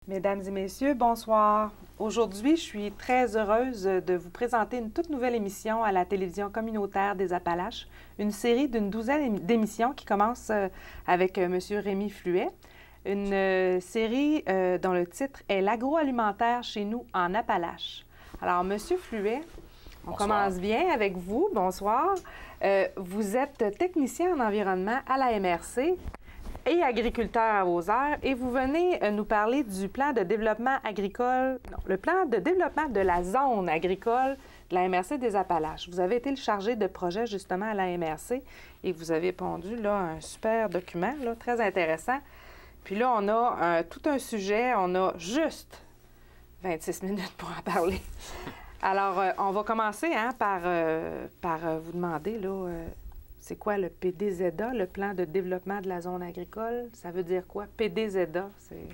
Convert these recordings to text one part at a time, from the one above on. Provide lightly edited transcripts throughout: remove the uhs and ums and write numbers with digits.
Mesdames et messieurs, bonsoir. Aujourd'hui, je suis très heureuse de vous présenter une toute nouvelle émission à la télévision communautaire des Appalaches, une série d'une douzaine d'émissions qui commence avec M. Rémi Fluet, une série dont le titre est « L'agroalimentaire chez nous en Appalaches ». Alors, M. Fluet, on commence bien avec vous. Bonsoir. Vous êtes technicien en environnement à la MRC et agriculteur à Beauce-Arts, et vous venez nous parler du plan de développement agricole, non, le plan de développement de la zone agricole de la MRC des Appalaches. Vous avez été le chargé de projet justement à la MRC et vous avez pondu là un super document, là, très intéressant. Puis là, on a tout un sujet, on a juste 26 minutes pour en parler. Alors, on va commencer par vous demander, là, c'est quoi le PDZA, le plan de développement de la zone agricole? Ça veut dire quoi? PDZA, c'est...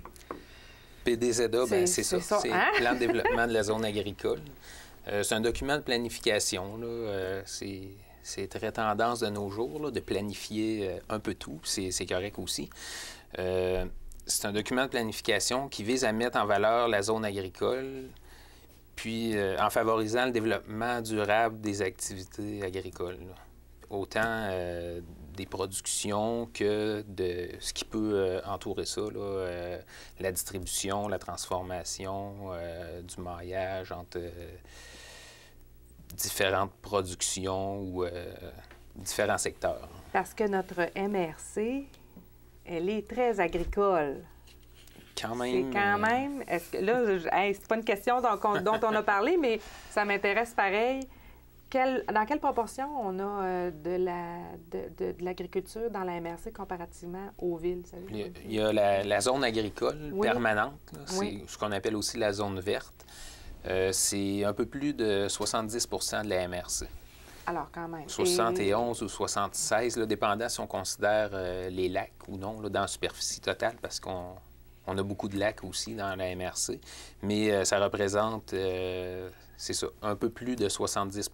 PDZA, bien, c'est ça. C'est le plan de développement de la zone agricole. C'est un document de planification, là. C'est très tendance de nos jours, là, de planifier un peu tout. C'est correct aussi. C'est un document de planification qui vise à mettre en valeur la zone agricole, puis en favorisant le développement durable des activités agricoles, là. Autant des productions que de ce qui peut entourer ça, là, la distribution, la transformation, du maillage entre différentes productions ou différents secteurs. Parce que notre MRC, elle est très agricole. Quand même. C'est quand même... Est-ce que là, c'est pas une question dont on a parlé, mais ça m'intéresse pareil. Dans quelle proportion on a de l'agriculture dans la MRC comparativement aux villes? Il y a la zone agricole permanente, c'est ce qu'on appelle aussi la zone verte. C'est un peu plus de 70 de la MRC. Alors, quand même. 71 ou 76, là, dépendant si on considère les lacs ou non, là, dans la superficie totale, parce qu'on a beaucoup de lacs aussi dans la MRC. Mais ça représente... c'est ça, un peu plus de 70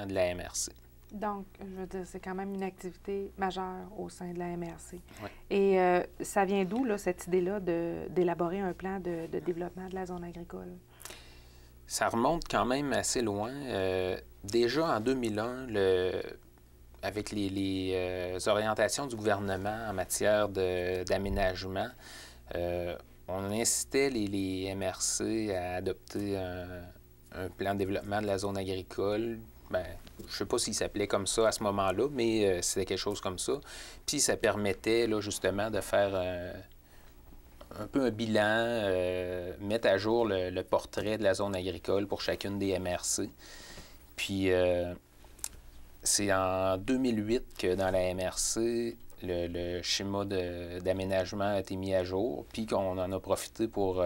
de la MRC. Donc, je veux dire, c'est quand même une activité majeure au sein de la MRC. Oui. Et ça vient d'où, là, cette idée-là d'élaborer un plan de développement de la zone agricole? Ça remonte quand même assez loin. Déjà en 2001, avec les orientations du gouvernement en matière d'aménagement, on incitait les MRC à adopter un plan de développement de la zone agricole. Bien, je ne sais pas s'il s'appelait comme ça à ce moment-là, mais c'était quelque chose comme ça. Puis ça permettait là, justement de faire un peu un bilan, mettre à jour le portrait de la zone agricole pour chacune des MRC. Puis c'est en 2008 que dans la MRC, le schéma d'aménagement a été mis à jour, puis qu'on en a profité pour...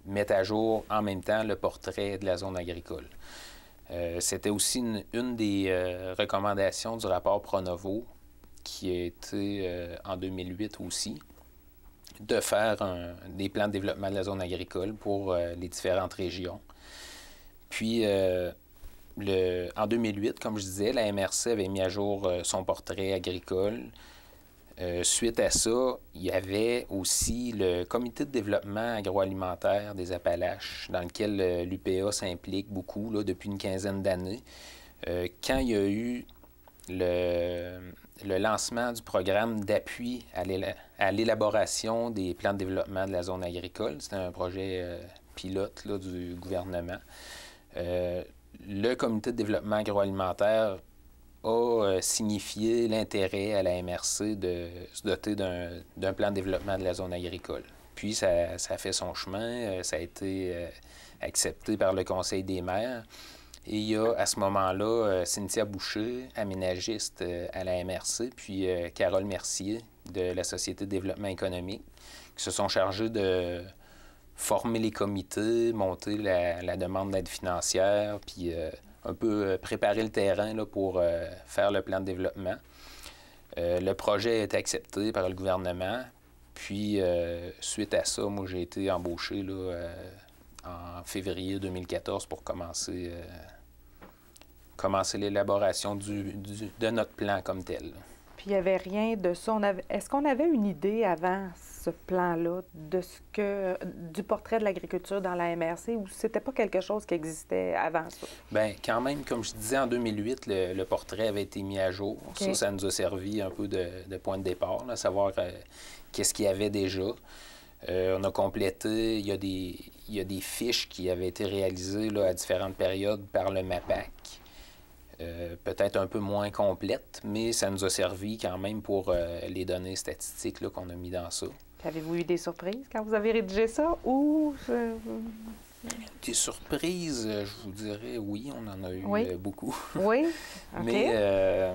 mettre à jour en même temps le portrait de la zone agricole. C'était aussi une des recommandations du rapport Pronovo, qui a été en 2008 aussi, de faire des plans de développement de la zone agricole pour les différentes régions. Puis, en 2008, comme je disais, la MRC avait mis à jour son portrait agricole. Suite à ça, il y avait aussi le Comité de développement agroalimentaire des Appalaches, dans lequel l'UPA s'implique beaucoup là, depuis une quinzaine d'années. Quand il y a eu le lancement du programme d'appui à l'élaboration des plans de développement de la zone agricole, c'était un projet pilote là, du gouvernement, le Comité de développement agroalimentaire a signifié l'intérêt à la MRC de se doter d'un plan de développement de la zone agricole. Puis, ça a fait son chemin, ça a été accepté par le Conseil des maires. Et il y a, à ce moment-là, Cynthia Boucher, aménagiste à la MRC, puis Carole Mercier, de la Société de développement économique, qui se sont chargés de former les comités, monter la demande d'aide financière, puis un peu préparer le terrain là, pour faire le plan de développement. Le projet a été accepté par le gouvernement, puis suite à ça, moi j'ai été embauché là, en février 2014 pour commencer l'élaboration de notre plan comme tel. Puis il n'y avait rien de ça. Est-ce qu'on avait une idée avant ce plan-là du portrait de l'agriculture dans la MRC ou c'était pas quelque chose qui existait avant ça? Bien, quand même, comme je disais, en 2008, le portrait avait été mis à jour. Okay. Ça nous a servi un peu de point de départ, là, savoir qu'est-ce qu'il y avait déjà. On a complété, il y a des fiches qui avaient été réalisées là, à différentes périodes par le MAPAC. Peut-être un peu moins complète, mais ça nous a servi quand même pour les données statistiques là, qu'on a mis dans ça. Avez-vous eu des surprises quand vous avez rédigé ça ou... Des surprises, je vous dirais, oui, on en a eu beaucoup. Oui, OK. Mais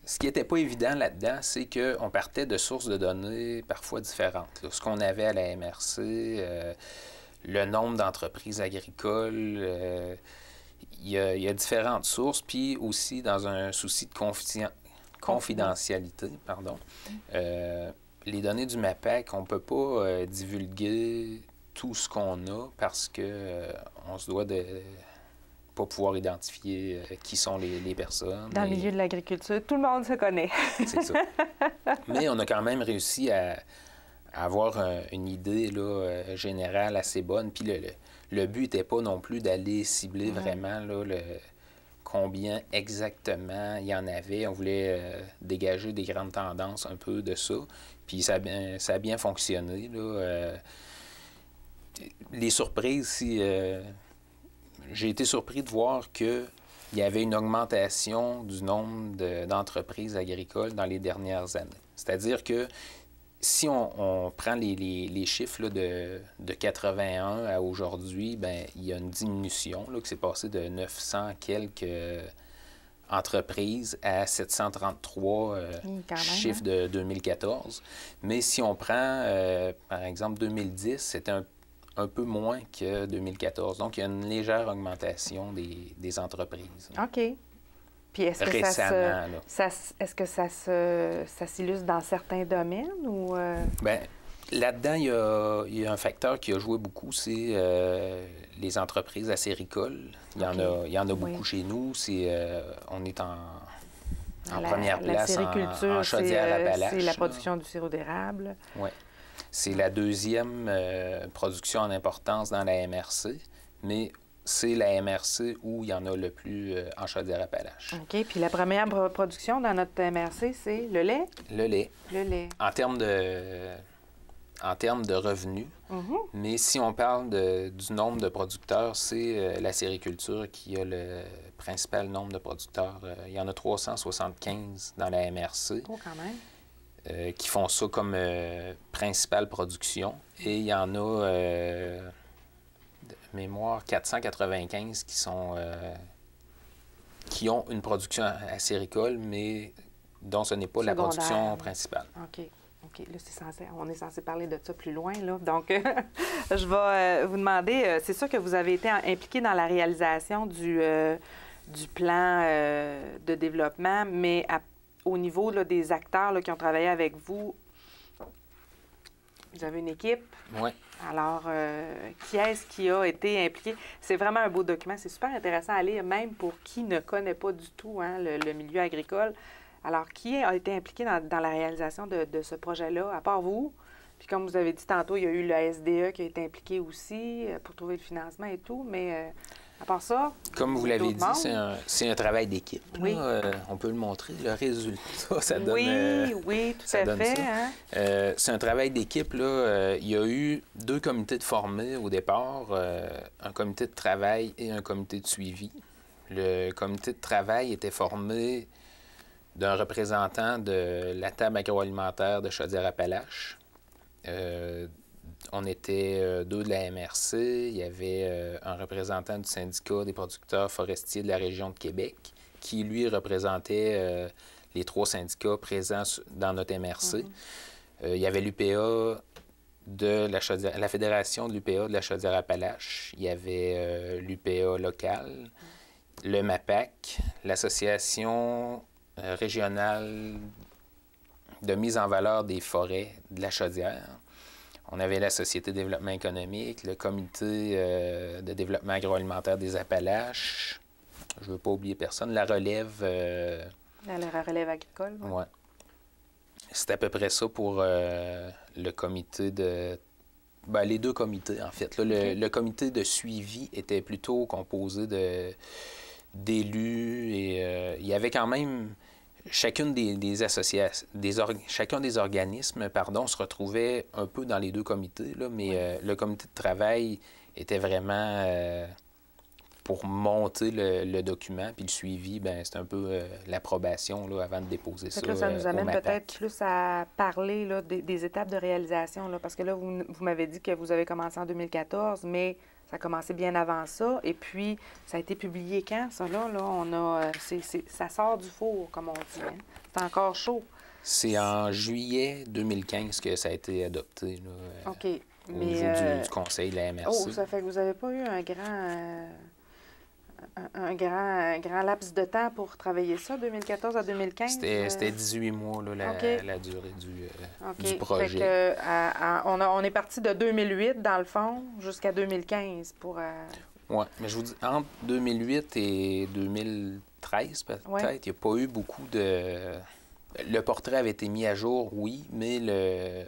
ce qui n'était pas évident là-dedans, c'est qu'on partait de sources de données parfois différentes. Là. Ce qu'on avait à la MRC, le nombre d'entreprises agricoles, il y a différentes sources, puis aussi dans un souci de confidentialité, les données du MAPAC, on ne peut pas divulguer tout ce qu'on a parce qu'on se doit de pas pouvoir identifier qui sont les personnes. Dans le milieu de l'agriculture, tout le monde se connaît. C'est ça. Mais on a quand même réussi à avoir une idée là, générale assez bonne. Puis le but n'était pas non plus d'aller cibler vraiment là, combien exactement il y en avait. On voulait dégager des grandes tendances un peu de ça. Puis ça a bien fonctionné. Là. Les surprises, j'ai été surpris de voir qu'il y avait une augmentation du nombre d'entreprises agricoles dans les dernières années. C'est-à-dire que si on prend les chiffres là, de 81 à aujourd'hui, bien, il y a une diminution là, qui s'est passée de 900 quelques entreprises à 733 chiffres de 2014. Mais si on prend, par exemple, 2010, c'était un peu moins que 2014. Donc, il y a une légère augmentation des entreprises. OK. Puis est-ce que récemment, est-ce que ça s'illustre dans certains domaines ou... Bien, là-dedans, il y a un facteur qui a joué beaucoup, c'est les entreprises acéricoles. Il y en a beaucoup chez nous. On est en première place en Chaudière-Appalaches. C'est la production du sirop d'érable. Oui. C'est la deuxième production en importance dans la MRC, mais c'est la MRC où il y en a le plus en Chaudière-Appalaches. OK. Puis la première production dans notre MRC, c'est le lait? Le lait. Le lait. En termes de revenus, mais si on parle du nombre de producteurs, c'est la sériculture qui a le principal nombre de producteurs. Il y en a 375 dans la MRC. Oh, quand même. Qui font ça comme principale production. Et il y en a, de mémoire, 495 qui ont une production acéricole, mais dont ce n'est pas la production principale. OK. OK. Là, on est censé parler de ça plus loin, là. Donc, je vais vous demander, c'est sûr que vous avez été impliqué dans la réalisation du plan de développement, mais au niveau là, des acteurs là, qui ont travaillé avec vous, vous avez une équipe. Oui. Alors, qui est-ce qui a été impliqué? C'est vraiment un beau document. C'est super intéressant à lire, même pour qui ne connaît pas du tout le milieu agricole. Alors, qui a été impliqué dans la réalisation de ce projet-là, à part vous? Puis comme vous avez dit tantôt, il y a eu le SDE qui a été impliqué aussi pour trouver le financement et tout, mais... à part ça, comme vous l'avez dit, c'est un travail d'équipe. Oui. On peut le montrer, le résultat, ça donne... Oui, tout à fait. Hein? C'est un travail d'équipe. Il y a eu 2 comités de formés au départ, un comité de travail et un comité de suivi. Le comité de travail était formé d'un représentant de la table agroalimentaire de Chaudière-Appalaches. On était 2 de la MRC, il y avait un représentant du syndicat des producteurs forestiers de la région de Québec qui, lui, représentait les 3 syndicats présents dans notre MRC. Il y avait l'UPA de la Chaudière, la Fédération de l'UPA de la Chaudière-Appalaches. Il y avait l'UPA locale, le MAPAC, l'Association régionale de mise en valeur des forêts de la Chaudière. On avait la Société de développement économique, le Comité de développement agroalimentaire des Appalaches. Je ne veux pas oublier personne. La relève... La relève agricole, oui. Ouais. C'est à peu près ça pour le comité de... Ben, les 2 comités, en fait. Là, le comité de suivi était plutôt composé d'élus et il y avait quand même... Chacune des associations, chacun des organismes, se retrouvait un peu dans les 2 comités, là, mais le comité de travail était vraiment pour monter le document, puis le suivi, ben c'est un peu l'approbation là, avant de déposer ça. Là, ça nous amène peut-être plus à parler là, des étapes de réalisation, là, parce que là, vous m'avez dit que vous avez commencé en 2014, mais ça a commencé bien avant ça. Et puis, ça a été publié quand, ça, là? On a, ça sort du four, comme on dit. Hein? C'est encore chaud. C'est en juillet 2015 que ça a été adopté, là, OK. Au niveau du conseil de la MRC. Oh, ça fait que vous n'avez pas eu un grand laps de temps pour travailler ça, 2014 à 2015? C'était 18 mois, là, la durée du projet. Fait que, on est parti de 2008, dans le fond, jusqu'à 2015 pour... Oui, mais je vous dis, entre 2008 et 2013, peut-être, il n'y a pas eu beaucoup de... Le portrait avait été mis à jour, oui, mais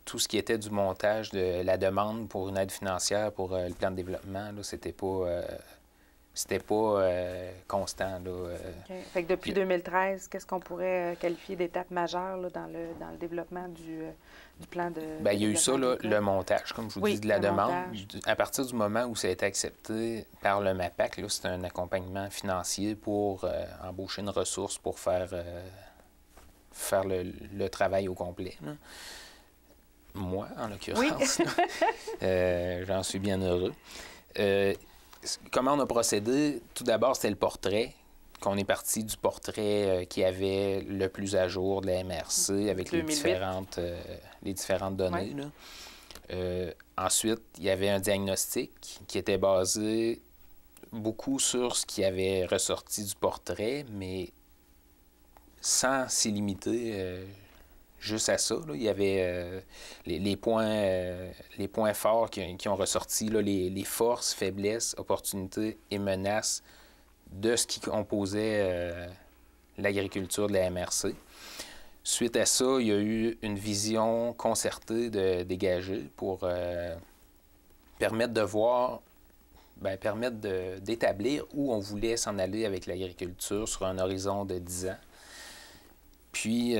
tout ce qui était du montage de la demande pour une aide financière pour le plan de développement, là, c'était pas constant. Là, Okay. Fait que depuis 2013, qu'est-ce qu'on pourrait qualifier d'étape majeure là, dans le développement du plan de... Bien, il y a eu ça, là, le montage, comme je vous dis, de la demande. Montage. À partir du moment où ça a été accepté par le MAPAC, là, c'est un accompagnement financier pour embaucher une ressource pour faire le travail au complet. Là. Moi, en l'occurrence. Oui. J'en suis bien heureux. Comment on a procédé? Tout d'abord, c'était le portrait, qu'on est parti du portrait qui avait le plus à jour de la MRC avec les différentes données. Là. Ensuite, il y avait un diagnostic qui était basé beaucoup sur ce qui avait ressorti du portrait, mais sans s'y limiter juste à ça. Là. Il y avait les points forts qui ont ressorti, là, les forces, faiblesses, opportunités et menaces de ce qui composait l'agriculture de la MRC. Suite à ça, il y a eu une vision concertée dégagée pour permettre de voir, d'établir où on voulait s'en aller avec l'agriculture sur un horizon de 10 ans. Puis,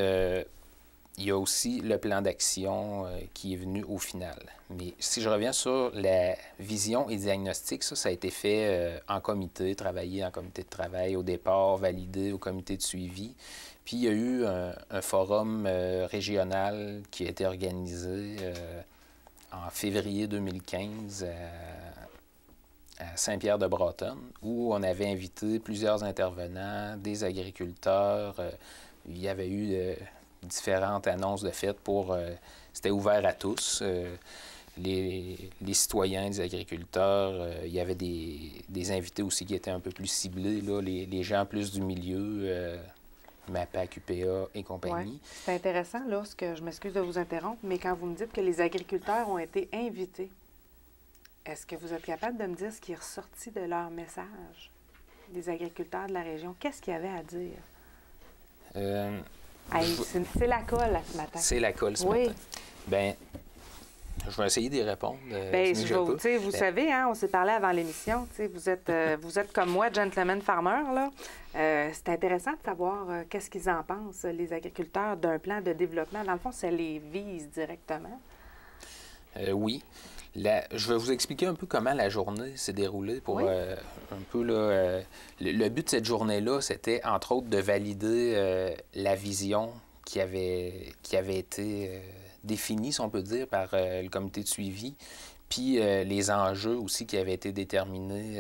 il y a aussi le plan d'action qui est venu au final. Mais si je reviens sur la vision et diagnostic, ça a été fait en comité, travaillé en comité de travail au départ, validé au comité de suivi. Puis il y a eu un forum régional qui a été organisé en février 2015 à Saint-Pierre-de-Brattonne, où on avait invité plusieurs intervenants, des agriculteurs. Il y avait eu différentes annonces de fait pour... c'était ouvert à tous. Les citoyens, les agriculteurs, il y avait des invités aussi qui étaient un peu plus ciblés, là, les gens plus du milieu, MAPAC, UPA et compagnie. Ouais. C'est intéressant, là, je m'excuse de vous interrompre, mais quand vous me dites que les agriculteurs ont été invités, est-ce que vous êtes capable de me dire ce qui est ressorti de leur message, des agriculteurs de la région? Qu'est-ce qu'il y avait à dire? C'est la colle ce matin. C'est la colle ce matin. Bien, je vais essayer d'y répondre. Vous savez, hein, on s'est parlé avant l'émission. Vous êtes comme moi, gentleman farmer. Là. C'est intéressant de savoir qu'est-ce qu'ils en pensent, les agriculteurs, d'un plan de développement. Dans le fond, ça les vise directement. Oui. Je vais vous expliquer un peu comment la journée s'est déroulée pour un peu là, le but de cette journée-là, c'était entre autres de valider la vision qui avait été définie, si on peut dire, par le comité de suivi, puis les enjeux aussi qui avaient été déterminés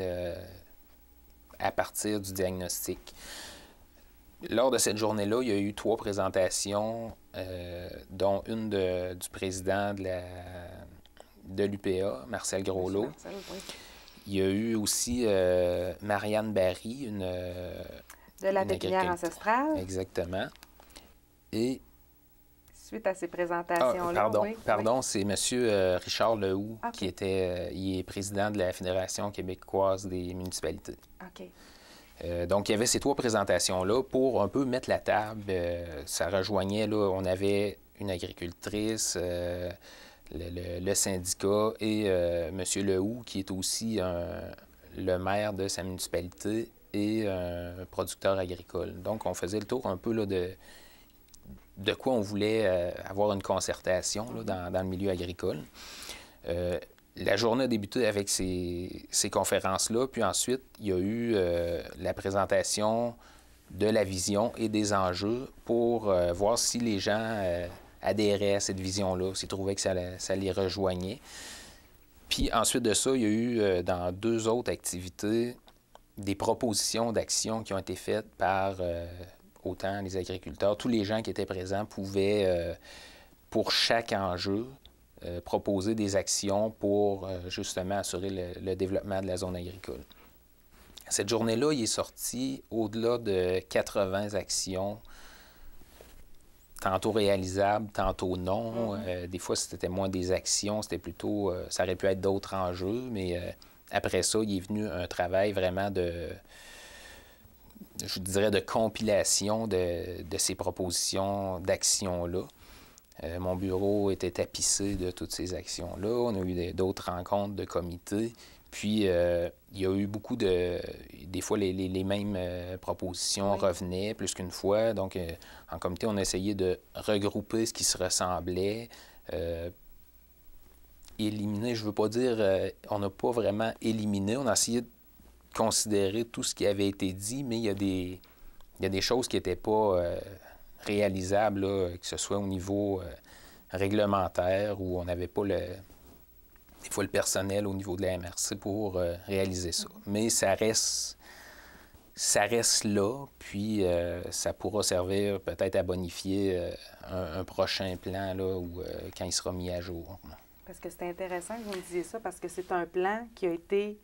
à partir du diagnostic. lors de cette journée-là, il y a eu 3 présentations, dont une du président de l'UPA, Marcel Groslot. Marcel, oui. Il y a eu aussi Marianne Barry, de la pépinière ancestrale. Exactement. Et suite à ces présentations-là. Pardon, c'est M. Richard Lehoux, qui il est président de la Fédération québécoise des municipalités. OK. Donc, il y avait ces 3 présentations-là pour un peu mettre la table. Ça rejoignait, là, on avait une agricultrice, le syndicat et M. Lehoux, qui est aussi le maire de sa municipalité et un producteur agricole. Donc, on faisait le tour un peu là, de quoi on voulait avoir une concertation là, dans le milieu agricole. La journée a débuté avec ces conférences-là, puis ensuite, il y a eu la présentation de la vision et des enjeux pour voir si les gens adhéraient à cette vision-là, s'ils trouvaient que ça les rejoignait. Puis ensuite de ça, il y a eu dans 2 autres activités des propositions d'action qui ont été faites par autant les agriculteurs. Tous les gens qui étaient présents pouvaient, pour chaque enjeu, proposer des actions pour justement assurer le développement de la zone agricole. Cette journée-là, il est sorti au-delà de 80 actions, tantôt réalisables, tantôt non. Des fois, c'était moins des actions, c'était plutôt... ça aurait pu être d'autres enjeux, mais après ça, il est venu un travail vraiment je dirais, de compilation de ces propositions d'action-là. Mon bureau était tapissé de toutes ces actions-là. On a eu d'autres rencontres de comités. Puis, il y a eu beaucoup de... Des fois, les mêmes propositions revenaient plus qu'une fois. Donc, en comité, on a essayé de regrouper ce qui se ressemblait. Éliminer, je ne veux pas dire... on n'a pas vraiment éliminé. On a essayé de considérer tout ce qui avait été dit, mais il y a des choses qui n'étaient pas réalisables, là, que ce soit au niveau réglementaire où on n'avait pas des fois le personnel au niveau de la MRC pour réaliser ça. Mais ça reste là, puis ça pourra servir peut-être à bonifier un prochain plan là, quand il sera mis à jour. Parce que c'est intéressant que vous me disiez ça, parce que c'est un plan qui a été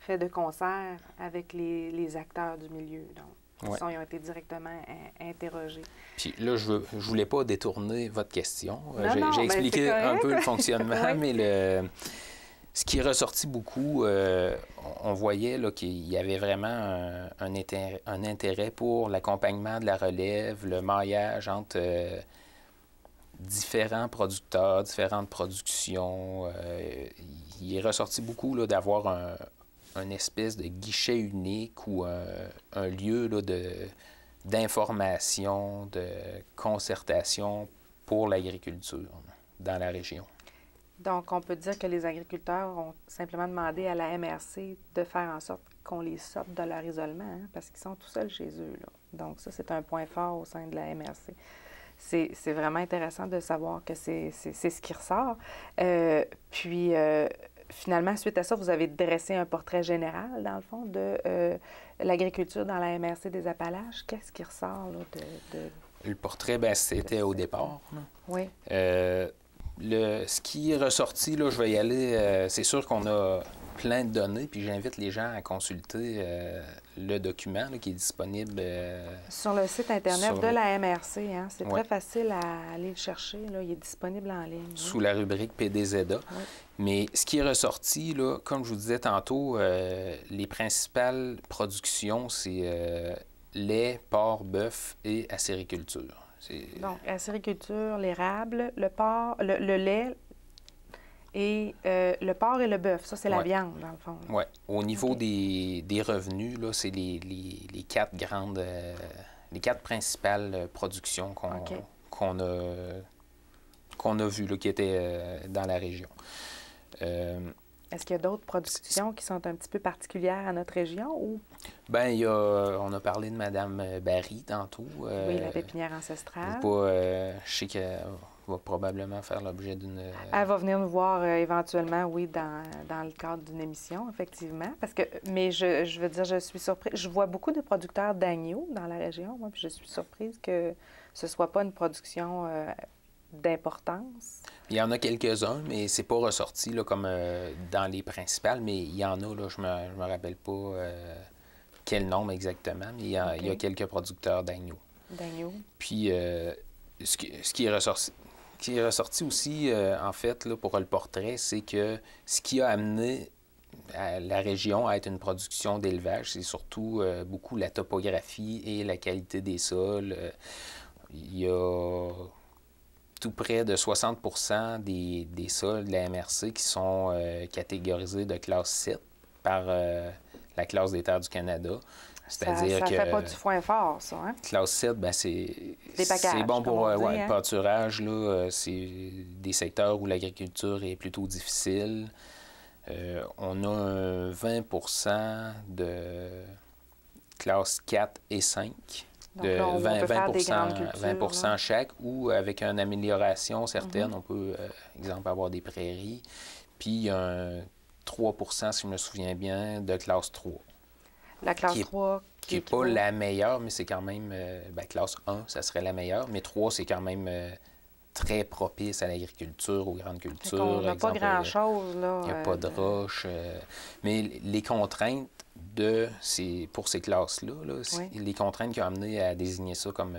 fait de concert avec les acteurs du milieu. Donc, ils ont été directement interrogés. Puis là, je voulais pas détourner votre question. J'ai expliqué un peu le fonctionnement, mais ce qui est ressorti beaucoup, on voyait là, qu'il y avait vraiment un intérêt pour l'accompagnement de la relève, le maillage entre différents producteurs, différentes productions. Il est ressorti beaucoup là, d'avoir un espèce de guichet unique ou un lieu là, d'information, de concertation pour l'agriculture dans la région. Donc, on peut dire que les agriculteurs ont simplement demandé à la MRC de faire en sorte qu'on les sorte de leur isolement, hein, parce qu'ils sont tout seuls chez eux, là. Donc, ça, c'est un point fort au sein de la MRC. C'est vraiment intéressant de savoir que c'est ce qui ressort. Finalement, suite à ça, vous avez dressé un portrait général, dans le fond, de l'agriculture dans la MRC des Appalaches. Qu'est-ce qui ressort là, Le portrait, bien, c'était au départ. Là. Oui. Ce qui est ressorti, là, je vais y aller. C'est sûr qu'on a plein de données, puis j'invite les gens à consulter le document là, qui est disponible sur le site Internet de la MRC. Hein? C'est très facile à aller le chercher. Là. Il est disponible en ligne. Sous la rubrique PDZA. Oui. Mais ce qui est ressorti, là, comme je vous disais tantôt, les principales productions, c'est lait, porc, bœuf et acériculture. Donc, acériculture, l'érable, le porc, le lait et le porc et le bœuf. Ça, c'est la viande, dans le fond. Oui. Au niveau des revenus, là, c'est les 4 grandes... les 4 principales productions qu'on a vues, là, qui étaient dans la région. Est-ce qu'il y a d'autres productions qui sont un petit peu particulières à notre région? Ou? Bien, on a parlé de Mme Barry tantôt. Oui, la pépinière ancestrale. Je sais que va probablement faire l'objet d'une... Elle va venir nous voir éventuellement, oui, dans le cadre d'une émission, effectivement. Mais je veux dire, je suis surprise. Je vois beaucoup de producteurs d'agneaux dans la région, moi, puis je suis surprise que ce ne soit pas une production d'importance. Il y en a quelques-uns, mais c'est pas ressorti là, comme dans les principales, mais il y en a, là, je me rappelle pas quel nombre exactement, mais il y a quelques producteurs d'agneaux. D'agneaux. Puis, ce qui est ressorti aussi, en fait, là, pour le portrait, c'est que ce qui a amené la région à être une production d'élevage, c'est surtout beaucoup la topographie et la qualité des sols. Il y a tout près de 60 des sols de la MRC qui sont catégorisés de classe 7 par la classe des terres du Canada. C'est-à-dire que... Ça fait pas du foin fort, ça, hein? Classe 7, bien, c'est bon pour le pâturage. Là, c'est des secteurs où l'agriculture est plutôt difficile. On a un 20 de classe 4 et 5. Donc, de là, on peut faire des 20 grandes cultures, 20 chaque, ou avec une amélioration certaine, on peut, exemple, avoir des prairies. Puis, il y a un 3 si je me souviens bien, de classe 3. La classe 3... Qui n'est pas la meilleure, mais c'est quand même... classe 1, ça serait la meilleure, mais 3, c'est quand même très propice à l'agriculture, aux grandes cultures. On n'a pas grand-chose, là. Il n'y a pas de roches. Mais les contraintes pour ces classes-là, les contraintes qui ont amené à désigner ça comme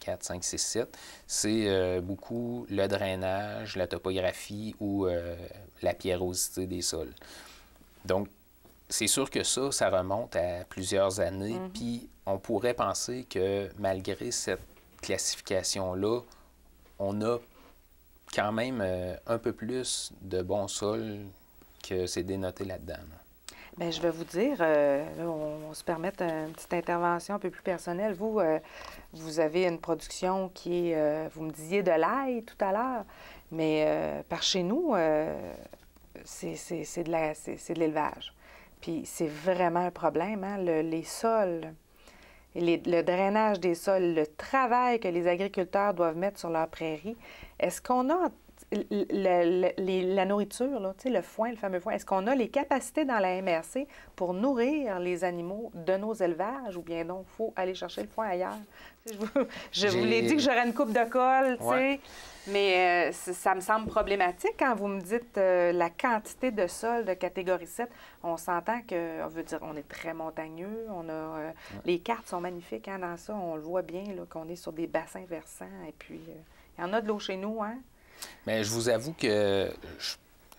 4, 5, 6, 7, c'est beaucoup le drainage, la topographie ou la pierrosité des sols. Donc, c'est sûr que ça remonte à plusieurs années, puis on pourrait penser que malgré cette classification-là, on a quand même un peu plus de bons sols que c'est dénoté là-dedans. Bien, je vais vous dire, là, on se permet une petite intervention un peu plus personnelle. Vous, vous avez une production qui est, vous me disiez de l'ail tout à l'heure, mais par chez nous, c'est de l'élevage. Puis c'est vraiment un problème, hein? Les sols, le drainage des sols, le travail que les agriculteurs doivent mettre sur leurs prairies. Est-ce qu'on a la nourriture, là, le foin, le fameux foin, est-ce qu'on a les capacités dans la MRC pour nourrir les animaux de nos élevages ou bien donc il faut aller chercher le foin ailleurs? Je vous l'ai dit que j'aurais une coupe de colle, tu sais, mais ça me semble problématique quand vous me dites la quantité de sol de catégorie 7. On s'entend que, on veut dire, on est très montagneux, on a les cartes sont magnifiques hein, dans ça, on le voit bien là, qu'on est sur des bassins versants et puis il y en a de l'eau chez nous, hein? Mais je vous avoue que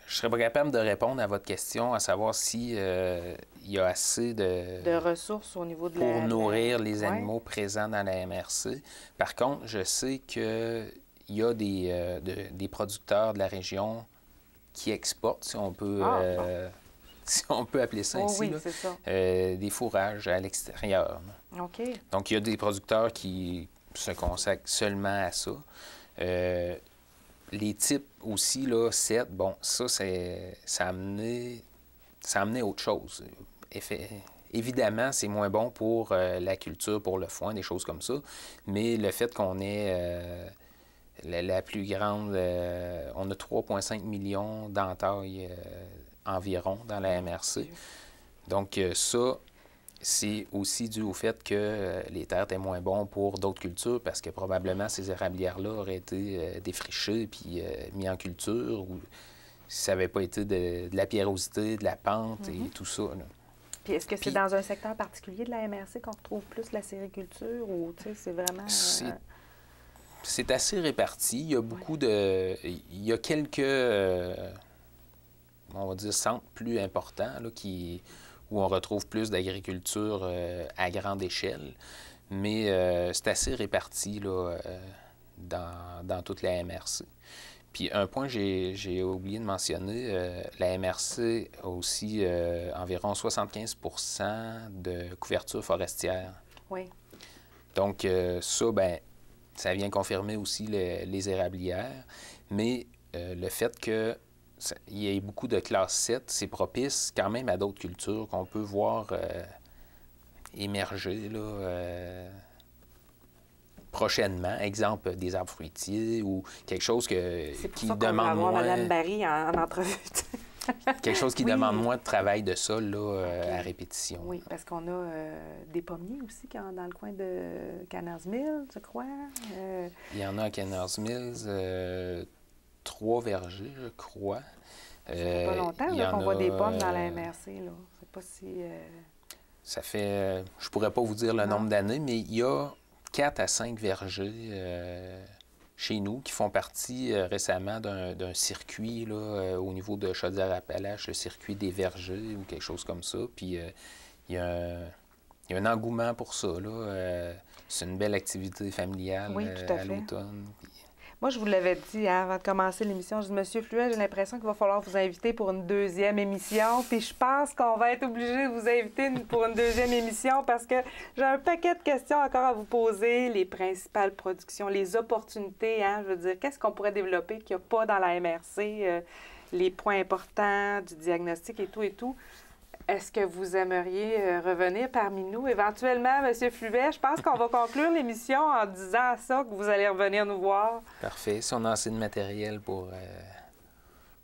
je serais pas capable de répondre à votre question, à savoir si il y a assez de ressources au niveau de pour nourrir les animaux présents dans la MRC. Par contre, je sais qu'il y a des producteurs de la région qui exportent, si on peut, si on peut appeler ça ainsi, oui, c'est ça. des fourrages à l'extérieur. OK. Donc, il y a des producteurs qui se consacrent seulement à ça. Les types aussi, là, 7, bon, ça a amené autre chose. Évidemment, c'est moins bon pour la culture, pour le foin, des choses comme ça, mais le fait qu'on ait la plus grande... on a 3,5 millions d'entailles environ dans la MRC. Donc ça, c'est aussi dû au fait que les terres étaient moins bonnes pour d'autres cultures parce que probablement ces érablières-là auraient été défrichées puis mis en culture ou si ça n'avait pas été de la pierrosité, de la pente et tout ça. Là. Puis est-ce que c'est dans un secteur particulier de la MRC qu'on retrouve plus la sériculture ou c'est vraiment... C'est assez réparti. Il y a beaucoup de... Il y a quelques, on va dire, centres plus importants là, où on retrouve plus d'agriculture à grande échelle. Mais c'est assez réparti là, dans toute la MRC. Puis un point que j'ai oublié de mentionner, la MRC a aussi environ 75 de couverture forestière. Oui. Donc ça, bien, ça vient confirmer aussi les érablières. Mais le fait que il y ait beaucoup de classe 7, c'est propice quand même à d'autres cultures qu'on peut voir émerger là, prochainement, exemple des arbres fruitiers ou quelque chose qui demande moins... Mme Barry en entrevue. Quelque chose qui demande moins de travail de sol là, à répétition. Oui, parce qu'on a des pommiers aussi dans le coin de Canars Mills, je crois. Il y en a à Canars Mills, 3 vergers, je crois. Ça fait pas longtemps qu'on voit des pommes dans la MRC. Là. C'est pas si... Ça fait... je pourrais pas vous dire le nombre d'années, mais il y a 4 à 5 vergers chez nous qui font partie récemment d'un circuit là, au niveau de Chaudière-Appalaches, le circuit des vergers ou quelque chose comme ça. Puis il y a un engouement pour ça. Là. C'est une belle activité familiale à l'automne. Moi, je vous l'avais dit avant de commencer l'émission, je dis, Monsieur Fluet, j'ai l'impression qu'il va falloir vous inviter pour une deuxième émission. Puis je pense qu'on va être obligé de vous inviter pour une deuxième émission parce que j'ai un paquet de questions encore à vous poser. Les principales productions, les opportunités, je veux dire, qu'est-ce qu'on pourrait développer qu'il n'y a pas dans la MRC, les points importants du diagnostic et tout et tout. Est-ce que vous aimeriez revenir parmi nous éventuellement, M. Fluet? Je pense qu'on va conclure l'émission en disant ça, que vous allez revenir nous voir. Parfait. Si on a assez de matériel pour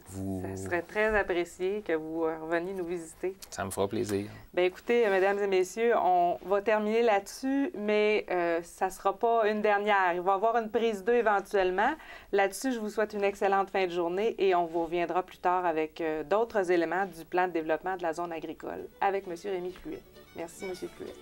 vous... Ça serait très apprécié que vous reveniez nous visiter. Ça me fera plaisir. Bien, écoutez, mesdames et messieurs, on va terminer là-dessus, mais ça ne sera pas une dernière. Il va y avoir une prise 2 éventuellement. Là-dessus, je vous souhaite une excellente fin de journée et on vous reviendra plus tard avec d'autres éléments du plan de développement de la zone agricole avec M. Rémy Fluet. Merci, M. Fluet.